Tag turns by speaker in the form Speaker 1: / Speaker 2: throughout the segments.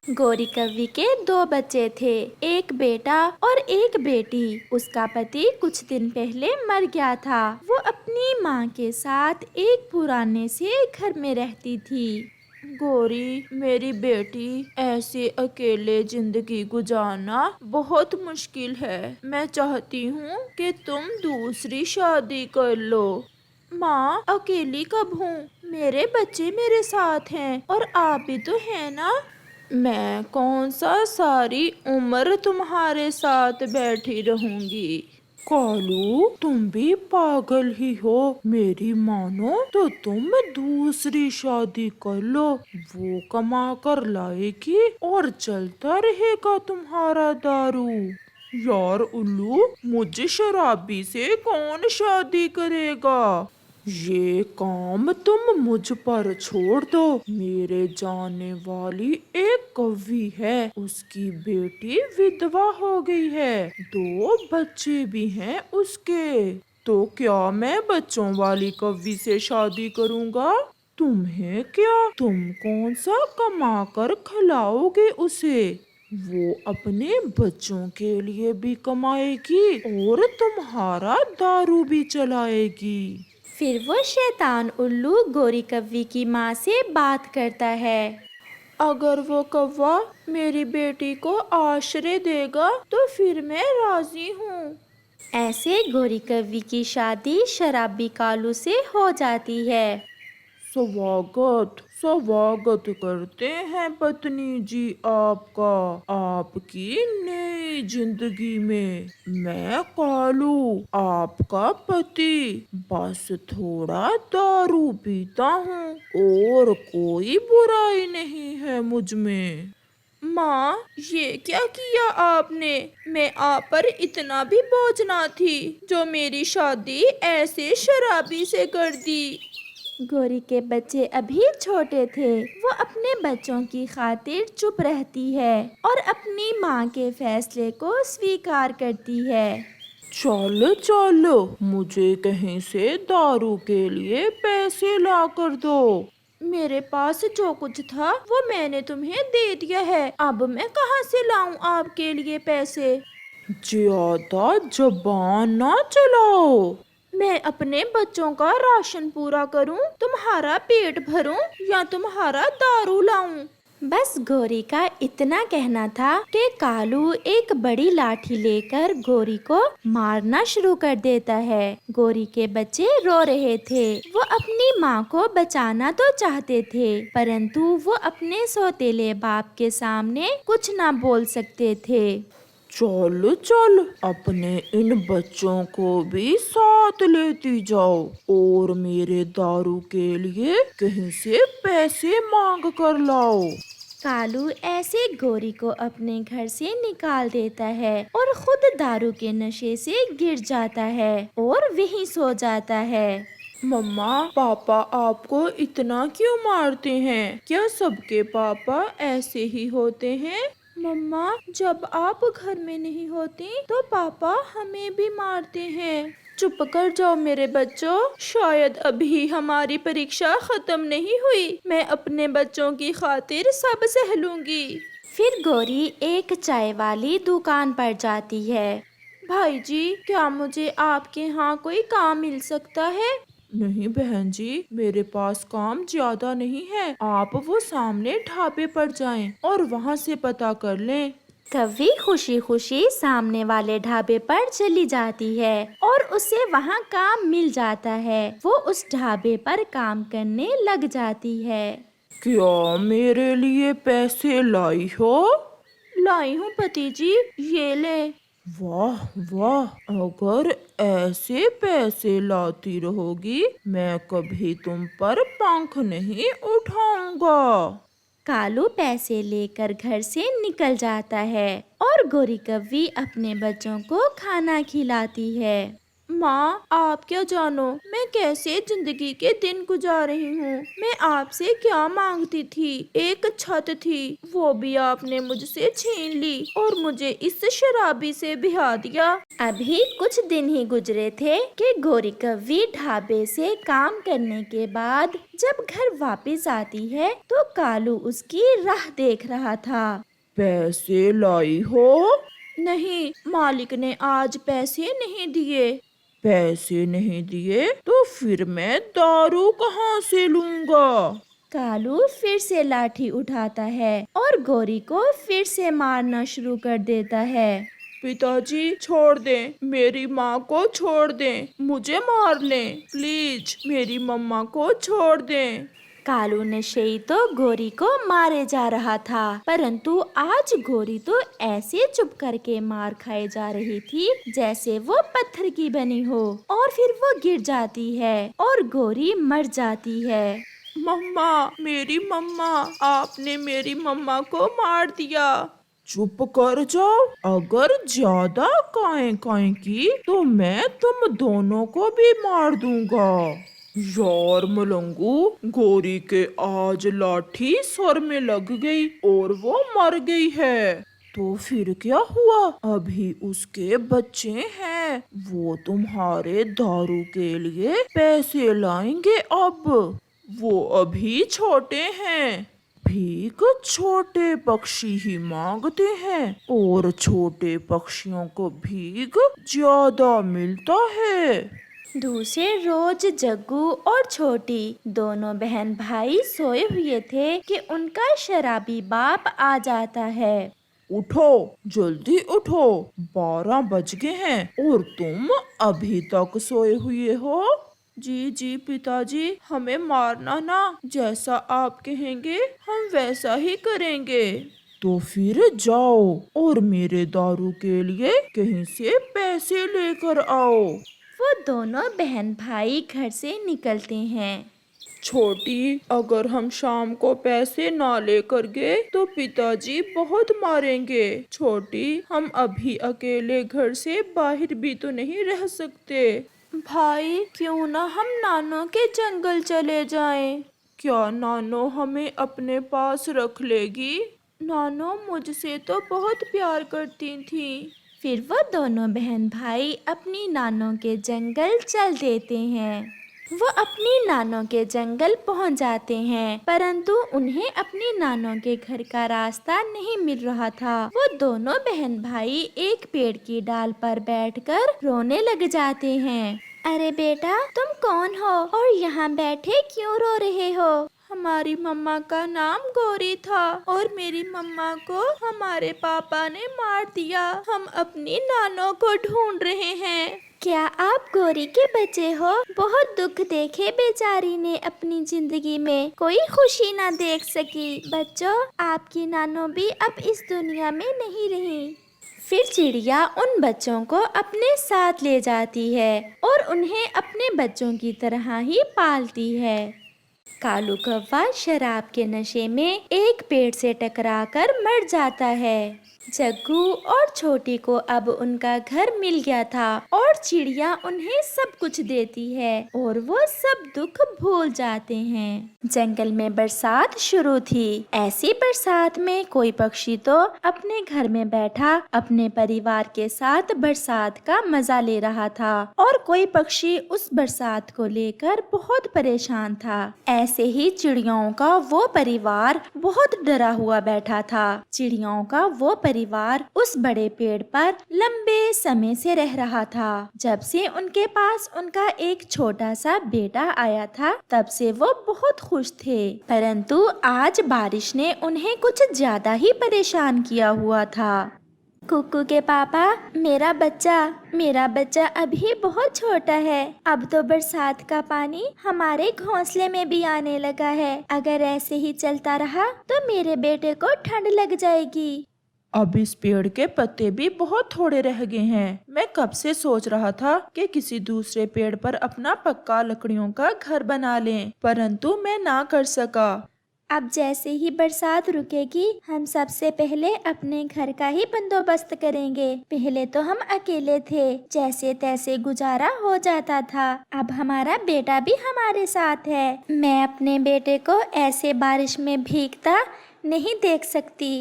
Speaker 1: गौरी कव्वी के दो बच्चे थे, एक बेटा और एक बेटी। उसका पति कुछ दिन पहले मर गया था। वो अपनी माँ के साथ एक पुराने से घर में रहती थी। गौरी, मेरी बेटी, ऐसे अकेले जिंदगी गुजारना बहुत मुश्किल है। मैं चाहती हूँ कि तुम दूसरी शादी कर लो। माँ, अकेली कब हूँ? मेरे बच्चे मेरे साथ हैं और आप भी तो हैं ना। मैं कौन सा सारी उम्र तुम्हारे साथ बैठी रहूंगी।
Speaker 2: कालू, तुम भी पागल ही हो। मेरी मानो तो तुम दूसरी शादी कर लो। वो कमा कर लाएगी और चलता रहेगा तुम्हारा दारू। यार उल्लू, मुझे शराबी से कौन शादी करेगा? ये काम तुम मुझ पर छोड़ दो। मेरे जानने वाली एक कवि है, उसकी बेटी विधवा हो गई है, दो बच्चे भी हैं उसके। तो क्या मैं बच्चों वाली कवि से शादी करूँगा? तुम्हें क्या? तुम कौन सा कमा कर खिलाओगे उसे? वो अपने बच्चों के लिए भी कमाएगी और तुम्हारा दारू भी चलाएगी।
Speaker 1: फिर वो शैतान उल्लू गौरी कव्वी की माँ से बात करता है।
Speaker 2: अगर वो कौवा मेरी बेटी को आश्रय देगा तो फिर मैं राजी हूँ।
Speaker 1: ऐसे गौरी कव्वी की शादी शराबी कालू से हो जाती है।
Speaker 2: स्वागत स्वागत करते हैं पत्नी जी आपका, आपकी नई जिंदगी में। मैं कालू, आपका पति। बस थोड़ा दारू पीता हूँ और कोई बुराई नहीं है मुझ में।
Speaker 3: माँ, ये क्या किया आपने? मैं आप पर इतना भी बोझ ना थी जो मेरी शादी ऐसे शराबी से कर दी।
Speaker 1: गौरी के बच्चे अभी छोटे थे। वो अपने बच्चों की खातिर चुप रहती है और अपनी माँ के फैसले को स्वीकार करती है।
Speaker 2: चलो चलो, मुझे कहीं से दारू के लिए पैसे ला कर दो।
Speaker 3: मेरे पास जो कुछ था वो मैंने तुम्हें दे दिया है। अब मैं कहाँ से लाऊं आपके लिए पैसे?
Speaker 2: ज्यादा जबान ना चलाओ।
Speaker 3: मैं अपने बच्चों का राशन पूरा करूं, तुम्हारा पेट भरूं या तुम्हारा दारू लाऊं?
Speaker 1: बस गौरी का इतना कहना था कि कालू एक बड़ी लाठी लेकर गौरी को मारना शुरू कर देता है। गौरी के बच्चे रो रहे थे। वो अपनी माँ को बचाना तो चाहते थे, परंतु वो अपने सौतेले बाप के सामने कुछ ना बोल सकते थे।
Speaker 2: चल चल, अपने इन बच्चों को भी साथ लेती जाओ और मेरे दारू के लिए कहीं से पैसे मांग कर लाओ।
Speaker 1: कालू ऐसे गौरी को अपने घर से निकाल देता है और खुद दारू के नशे से गिर जाता है और वहीं सो जाता है।
Speaker 2: मम्मा, पापा आपको इतना क्यों मारते हैं? क्या सबके पापा ऐसे ही होते हैं?
Speaker 3: मम्मा, जब आप घर में नहीं होती तो पापा हमें भी मारते हैं। चुप कर जाओ मेरे बच्चों, शायद अभी हमारी परीक्षा खत्म नहीं हुई। मैं अपने बच्चों की खातिर सब सह लूंगी।
Speaker 1: फिर गौरी एक चाय वाली दुकान पर जाती है।
Speaker 3: भाई जी, क्या मुझे आपके यहाँ कोई काम मिल सकता है?
Speaker 2: नहीं बहन जी, मेरे पास काम ज्यादा नहीं है। आप वो सामने ढाबे पर जाएं और वहाँ से पता कर लें।
Speaker 1: कव्वी खुशी खुशी सामने वाले ढाबे पर चली जाती है और उसे वहाँ काम मिल जाता है। वो उस ढाबे पर काम करने लग जाती है।
Speaker 2: क्या मेरे लिए पैसे लाई हो?
Speaker 3: लाई हूँ पति जी, ये ले।
Speaker 2: वाह वाह, अगर ऐसे पैसे लाती रहोगी मैं कभी तुम पर पंख नहीं उठाऊंगा।
Speaker 1: कालू पैसे लेकर घर से निकल जाता है और गौरी कव्वी अपने बच्चों को खाना खिलाती है।
Speaker 3: माँ, आप क्या जानो मैं कैसे जिंदगी के दिन गुजार रही हूँ। मैं आपसे क्या मांगती थी, एक छत थी, वो भी आपने मुझसे छीन ली और मुझे इस शराबी से बिहा दिया।
Speaker 1: अभी कुछ दिन ही गुजरे थे कि गौरी कव्वी ढाबे से काम करने के बाद जब घर वापस आती है तो कालू उसकी राह देख रहा था।
Speaker 2: पैसे लाई हो?
Speaker 3: नहीं, मालिक ने आज पैसे नहीं दिए।
Speaker 2: पैसे नहीं दिए तो फिर मैं दारू कहाँ से लूंगा?
Speaker 1: कालू फिर से लाठी उठाता है और गौरी को फिर से मारना शुरू कर देता है।
Speaker 2: पिताजी छोड़ दें, मेरी माँ को छोड़ दें, मुझे मार लें, प्लीज मेरी मम्मा को छोड़ दें।
Speaker 1: कालू नशेई तो गौरी को मारे जा रहा था, परंतु आज गौरी तो ऐसे चुप करके मार खाए जा रही थी जैसे वो पत्थर की बनी हो, और फिर वो गिर जाती है और गौरी मर जाती है।
Speaker 2: मम्मा, मेरी मम्मा, आपने मेरी मम्मा को मार दिया। चुप कर जाओ, अगर ज्यादा काएं काएं की तो मैं तुम दोनों को भी मार दूंगा। यार मलंगू, गौरी के आज लाठी सर में लग गई और वो मर गई है। तो फिर क्या हुआ? अभी उसके बच्चे हैं, वो तुम्हारे दारू के लिए पैसे लाएंगे। अब वो अभी छोटे हैं, भीख छोटे पक्षी ही मांगते हैं और छोटे पक्षियों को भीख ज्यादा मिलता है।
Speaker 1: दूसरे रोज जग्गू और छोटी दोनों बहन भाई सोए हुए थे कि उनका शराबी बाप आ जाता है।
Speaker 2: उठो, जल्दी उठो, 12 बज गए हैं और तुम अभी तक सोए हुए हो। जी जी पिताजी, हमें मारना ना, जैसा आप कहेंगे हम वैसा ही करेंगे। तो फिर जाओ और मेरे दारू के लिए कहीं से पैसे लेकर आओ।
Speaker 1: वो दोनों बहन भाई घर से निकलते हैं।
Speaker 2: छोटी, अगर हम शाम को पैसे ना लेकर गए तो पिताजी बहुत मारेंगे। छोटी, हम अभी अकेले घर से बाहर भी तो नहीं रह सकते।
Speaker 3: भाई, क्यों ना हम नानों के जंगल चले जाएं?
Speaker 2: क्या नानो हमें अपने पास रख लेगी?
Speaker 3: नानो मुझसे तो बहुत प्यार करती थी।
Speaker 1: फिर वो दोनों बहन भाई अपनी नानों के जंगल चल देते हैं। वो अपनी नानों के जंगल पहुंच जाते हैं, परंतु उन्हें अपनी नानों के घर का रास्ता नहीं मिल रहा था। वो दोनों बहन भाई एक पेड़ की डाल पर बैठकर रोने लग जाते हैं। अरे बेटा, तुम कौन हो और यहाँ बैठे क्यों रो रहे हो?
Speaker 3: हमारी मम्मा का नाम गौरी था और मेरी मम्मा को हमारे पापा ने मार दिया। हम अपनी नानों को ढूंढ रहे हैं।
Speaker 1: क्या आप गौरी के बच्चे हो? बहुत दुख देखे बेचारी ने अपनी जिंदगी में, कोई खुशी ना देख सकी। बच्चों, आपकी नानो भी अब इस दुनिया में नहीं रही। फिर चिड़िया उन बच्चों को अपने साथ ले जाती है और उन्हें अपने बच्चों की तरह ही पालती है। कालू कौवा शराब के नशे में एक पेड़ से टकराकर मर जाता है। जग्गू और छोटी को अब उनका घर मिल गया था और चिड़िया उन्हें सब कुछ देती है और वो सब दुख भूल जाते हैं। जंगल में बरसात शुरू थी। ऐसी बरसात में कोई पक्षी तो अपने घर में बैठा अपने परिवार के साथ बरसात का मजा ले रहा था और कोई पक्षी उस बरसात को लेकर बहुत परेशान था। ऐसे ही चिड़ियाओं का वो परिवार बहुत डरा हुआ बैठा था। चिड़ियाओं का वो परिवार उस बड़े पेड़ पर लंबे समय से रह रहा था। जब से उनके पास उनका एक छोटा सा बेटा आया था, तब से वो बहुत खुश थे। परंतु आज बारिश ने उन्हें कुछ ज्यादा ही परेशान किया हुआ था। कुकू के पापा, मेरा बच्चा अभी बहुत छोटा है। अब तो बरसात का पानी हमारे घोंसले में भी आने लगा है। अगर ऐसे ही चलता रहा तो मेरे बेटे को ठंड लग जाएगी।
Speaker 2: अब इस पेड़ के पत्ते भी बहुत थोड़े रह गए हैं। मैं कब से सोच रहा था कि किसी दूसरे पेड़ पर अपना पक्का लकड़ियों का घर बना लें, परंतु मैं ना कर सका।
Speaker 1: अब जैसे ही बरसात रुकेगी हम सबसे पहले अपने घर का ही बंदोबस्त करेंगे। पहले तो हम अकेले थे, जैसे तैसे गुजारा हो जाता था। अब हमारा बेटा भी हमारे साथ है। मैं अपने बेटे को ऐसे बारिश में भीगता नहीं देख सकती।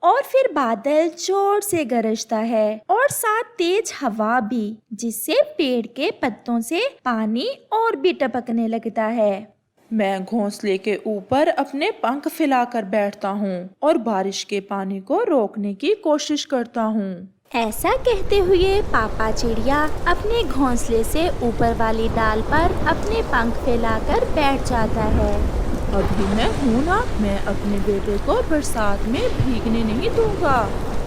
Speaker 1: और फिर बादल जोर से गरजता है और साथ तेज हवा भी, जिससे पेड़ के पत्तों से पानी और भी टपकने लगता है।
Speaker 2: मैं घोंसले के ऊपर अपने पंख फैलाकर बैठता हूँ और बारिश के पानी को रोकने की कोशिश करता हूँ।
Speaker 1: ऐसा कहते हुए पापा चिड़िया अपने घोंसले से ऊपर वाली डाल पर अपने पंख फैलाकर बैठ जाता है।
Speaker 2: अभी मैं हूँ ना, मैं अपने बेटे को बरसात में भीगने नहीं दूंगा।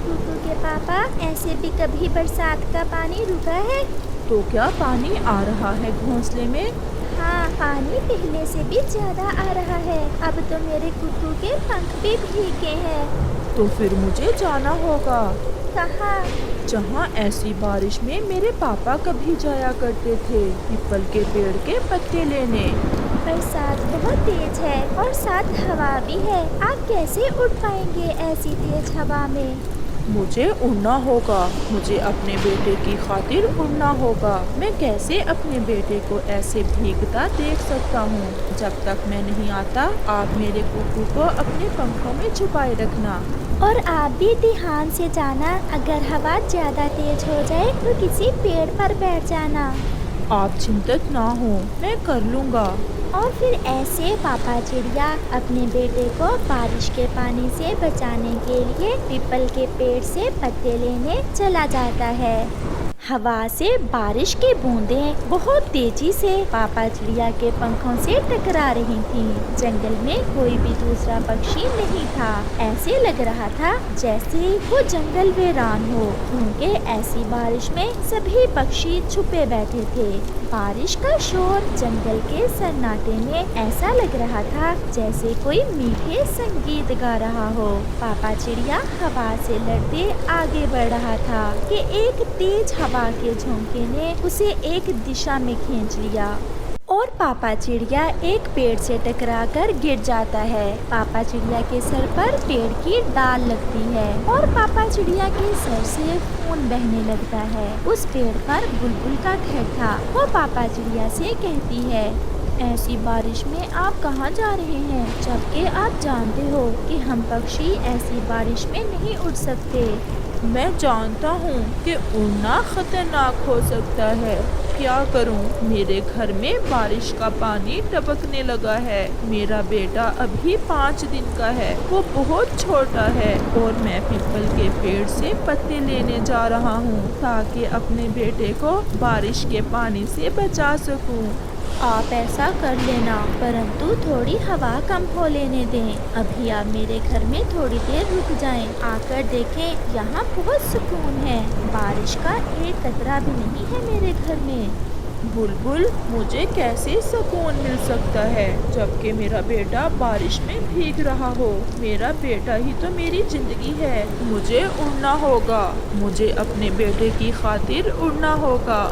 Speaker 1: कुकू के पापा, ऐसे भी कभी बरसात का पानी रुका है?
Speaker 2: तो क्या पानी आ रहा है घोंसले में?
Speaker 1: हाँ, पानी पहले से भी ज्यादा आ रहा है। अब तो मेरे कुकू के पंख भी भीगे हैं।
Speaker 2: तो फिर मुझे जाना होगा।
Speaker 1: कहाँ?
Speaker 2: जहाँ ऐसी बारिश में मेरे पापा कभी जाया करते थे, पीपल के पेड़ के पत्ते लेने।
Speaker 1: बरसात बहुत तेज है और साथ हवा भी है। आप कैसे उड़ पाएंगे ऐसी तेज हवा में?
Speaker 2: मुझे उड़ना होगा, मुझे अपने बेटे की खातिर उड़ना होगा। मैं कैसे अपने बेटे को ऐसे भीगता देख सकता हूँ? जब तक मैं नहीं आता, आप मेरे कुकू को अपने पंखों में छुपाए रखना।
Speaker 1: और आप भी ध्यान से जाना, अगर हवा ज्यादा तेज हो जाए तो किसी पेड़ पर बैठ जाना।
Speaker 2: आप चिंतित ना हो, मैं कर लूँगा।
Speaker 1: और फिर ऐसे पापा चिड़िया अपने बेटे को बारिश के पानी से बचाने के लिए पीपल के पेड़ से पत्ते लेने चला जाता है। हवा से बारिश की बूंदें बहुत तेजी से पापा चिड़िया के पंखों से टकरा रही थीं। जंगल में कोई भी दूसरा पक्षी नहीं था। ऐसे लग रहा था जैसे वो जंगल वीरान हो, क्योंकि ऐसी बारिश में सभी पक्षी छुपे बैठे थे। बारिश का शोर जंगल के सन्नाटे में ऐसा लग रहा था जैसे कोई मीठे संगीत गा रहा हो। पापा चिड़िया हवा से लड़ते आगे बढ़ रहा था कि एक तेज हवा के झोंके ने उसे एक दिशा में खींच लिया और पापा चिड़िया एक पेड़ से टकराकर गिर जाता है। पापा चिड़िया के सर पर पेड़ की डाल लगती है और पापा चिड़िया के सर से खून बहने लगता है। उस पेड़ पर बुलबुल का घर था। वो पापा चिड़िया से कहती है, ऐसी बारिश में आप कहाँ जा रहे हैं, जबकि आप जानते हो कि हम पक्षी ऐसी बारिश में नहीं उड़ सकते।
Speaker 2: मैं जानता हूँ कि उड़ना खतरनाक हो सकता है। क्या करूँ, मेरे घर में बारिश का पानी टपकने लगा है। मेरा बेटा अभी 5 दिन का है, वो बहुत छोटा है और मैं पीपल के पेड़ से पत्ते लेने जा रहा हूँ ताकि अपने बेटे को बारिश के पानी से बचा सकूँ।
Speaker 1: आप ऐसा कर लेना, परंतु थोड़ी हवा कम हो लेने दें। अभी आप मेरे घर में थोड़ी देर रुक जाएं। आकर देखें, यहाँ बहुत सुकून है। बारिश का एक कतरा भी नहीं है मेरे घर में।
Speaker 2: बुलबुल, मुझे कैसे सुकून मिल सकता है जबकि मेरा बेटा बारिश में भीग रहा हो? मेरा बेटा ही तो मेरी जिंदगी है। मुझे उड़ना होगा, मुझे अपने बेटे की खातिर उड़ना होगा।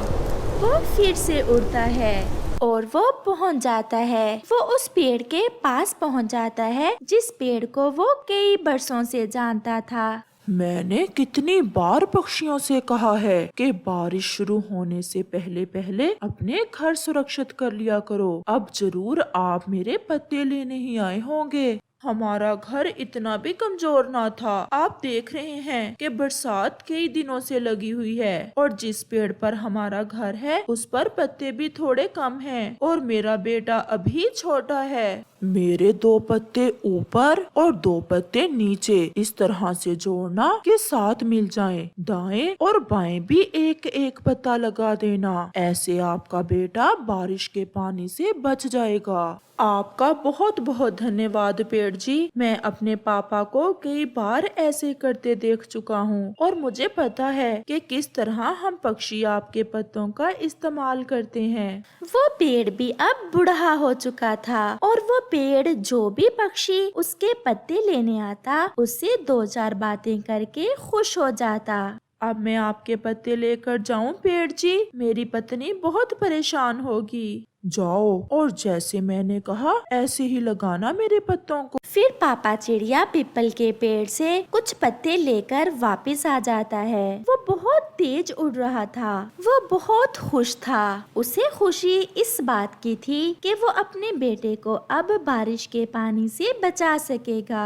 Speaker 1: वो फिर से उड़ता है और वो पहुंच जाता है। वो उस पेड़ के पास पहुंच जाता है जिस पेड़ को वो कई बरसों से जानता था।
Speaker 2: मैंने कितनी बार पक्षियों से कहा है कि बारिश शुरू होने से पहले पहले अपने घर सुरक्षित कर लिया करो। अब जरूर आप मेरे पत्ते लेने ही आए होंगे। हमारा घर इतना भी कमजोर ना था। आप देख रहे हैं कि बरसात कई दिनों से लगी हुई है और जिस पेड़ पर हमारा घर है उस पर पत्ते भी थोड़े कम हैं और मेरा बेटा अभी छोटा है। मेरे 2 पत्ते ऊपर और 2 पत्ते नीचे इस तरह से जोड़ना कि साथ मिल जाएं। दाएं और बाएं भी एक एक पत्ता लगा देना। ऐसे आपका बेटा बारिश के पानी से बच जाएगा। आपका बहुत बहुत धन्यवाद पेड़ जी। मैं अपने पापा को कई बार ऐसे करते देख चुका हूँ और मुझे पता है कि किस तरह हम पक्षी आपके पत्तों का इस्तेमाल करते हैं।
Speaker 1: वो पेड़ भी अब बूढ़ा हो चुका था और वो पेड़ जो भी पक्षी उसके पत्ते लेने आता उससे 2-4 बातें करके खुश हो जाता।
Speaker 2: अब मैं आपके पत्ते लेकर जाऊं पेड़ जी? मेरी पत्नी बहुत परेशान होगी। जाओ और जैसे मैंने कहा ऐसे ही लगाना मेरे पत्तों को।
Speaker 1: फिर पापा चिड़िया पीपल के पेड़ से कुछ पत्ते लेकर वापस आ जाता है। वो बहुत तेज उड़ रहा था। वो बहुत खुश था। उसे खुशी इस बात की थी कि वो अपने बेटे को अब बारिश के पानी से बचा सकेगा।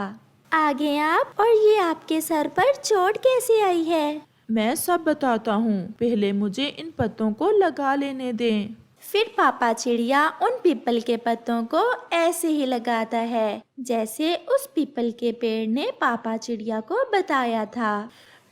Speaker 1: आगे आप, और ये आपके सर पर चोट कैसे आई है?
Speaker 2: मैं सब बताता हूँ, पहले मुझे इन पत्तों को लगा लेने दें।
Speaker 1: फिर पापा चिड़िया उन पीपल के पत्तों को ऐसे ही लगाता है जैसे उस पीपल के पेड़ ने पापा चिड़िया को बताया था।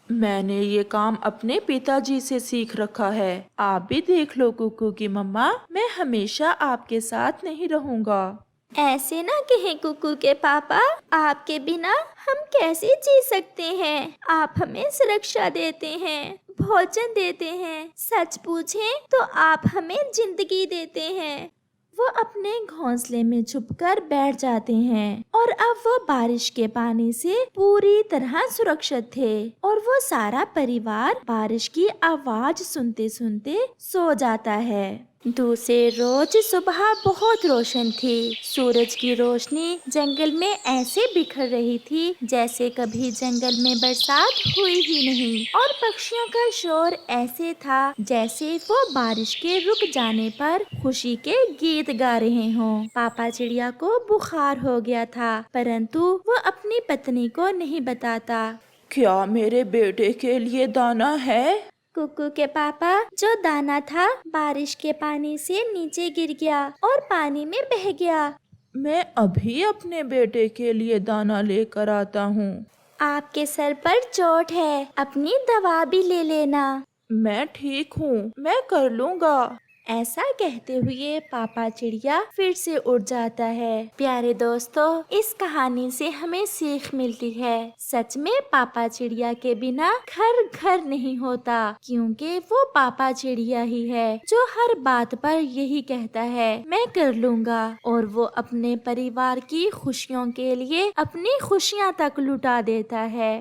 Speaker 2: मैंने ये काम अपने पिताजी से सीख रखा है। आप भी देख लो कुकू की मम्मा, मैं हमेशा आपके साथ नहीं रहूंगा।
Speaker 1: ऐसे ना कहें कुकू के पापा, आपके बिना हम कैसे जी सकते हैं? आप हमें सुरक्षा देते हैं, भोजन देते हैं, सच पूछें तो आप हमें जिंदगी देते हैं। वो अपने घोंसले में छुपकर बैठ जाते हैं और अब वो बारिश के पानी से पूरी तरह सुरक्षित थे और वो सारा परिवार बारिश की आवाज सुनते सुनते सो जाता है। दूसरे रोज सुबह बहुत रोशन थी। सूरज की रोशनी जंगल में ऐसे बिखर रही थी जैसे कभी जंगल में बरसात हुई ही नहीं, और पक्षियों का शोर ऐसे था जैसे वो बारिश के रुक जाने पर खुशी के गीत गा रहे हों। पापा चिड़िया को बुखार हो गया था, परंतु वो अपनी पत्नी को नहीं बताता।
Speaker 2: क्या मेरे बेटे के लिए दाना है?
Speaker 1: कुकू के पापा, जो दाना था बारिश के पानी से नीचे गिर गया और पानी में बह गया।
Speaker 2: मैं अभी अपने बेटे के लिए दाना लेकर आता हूँ।
Speaker 1: आपके सर पर चोट है, अपनी दवा भी ले लेना।
Speaker 2: मैं ठीक हूँ, मैं कर लूँगा।
Speaker 1: ऐसा कहते हुए पापा चिड़िया फिर से उड़ जाता है। प्यारे दोस्तों, इस कहानी से हमें सीख मिलती है। सच में पापा चिड़िया के बिना घर घर नहीं होता, क्योंकि वो पापा चिड़िया ही है जो हर बात पर यही कहता है, मैं कर लूँगा, और वो अपने परिवार की खुशियों के लिए अपनी खुशियाँ तक लुटा देता है।